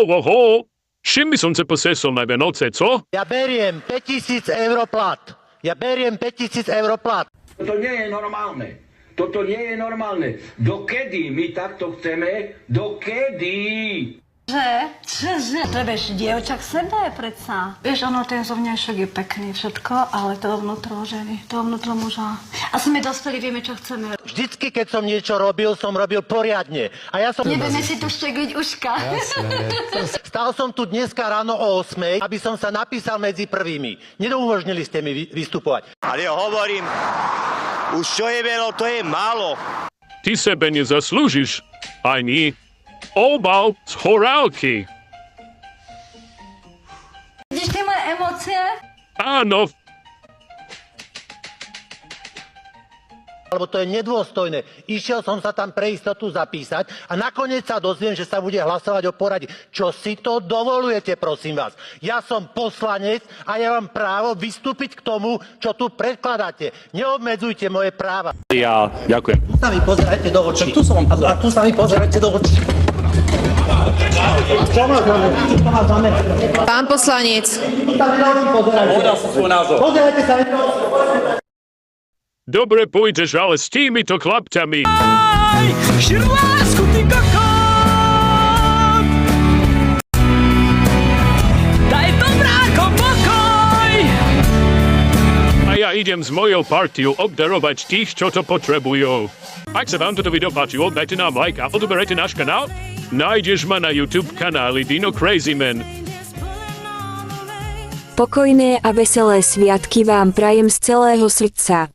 Ho. Čím by som sa posesol na Vianoce, co? Ja beriem 5000 eur plat. Ja beriem 5000 eur plat. Toto nie je normálne. Toto nie je normálne. Dokedy my takto chceme? Dokedy? Čože? To vieš, dievča k sebe predsa. Vieš, ono, ten zovňajšok je pekný všetko, ale to vnútro ženy, to vnútro muža. A sme dospeli, vieme, čo chceme. Vždycky, keď som niečo robil, som robil poriadne. A ja som... Nebudeme si tu štekliť uška. Stal som tu dneska ráno o 8, aby som sa napísal medzi prvými. Nedoumožnili ste mi vystupovať. Ale hovorím, už čo je veľa, to je málo. Ty sebe nezaslúžiš ani obal z horálky. Vidíš tie moje emócie? Áno, Lebo to je nedôstojné. Išiel som sa tam pre istotu zapísať a nakoniec sa dozviem, že sa bude hlasovať o poradí. Čo si to dovolujete, prosím vás? Ja som poslanec a ja mám právo vystúpiť k tomu, čo tu predkladáte. Neobmedzujte moje práva. Ja ďakujem. Tu sa mi pozerajte do očí. Tu som vám a tu sa mi pozerajte do očí. Pán poslanec. Pozerajte sa mi do očí. dobre pôjdeš, ale s týmito chlapcami. Širlásku, ty kokot! Daj dobrákom pokoj! A ja idem s mojou partiou obdarovať tých, čo to potrebujú. Ak sa vám toto video páčilo, dajte nám like a odoberajte náš kanál. Nájdeš ma na YouTube kanáli Dino Crazy Man. Pokojné a veselé sviatky vám prajem z celého srdca.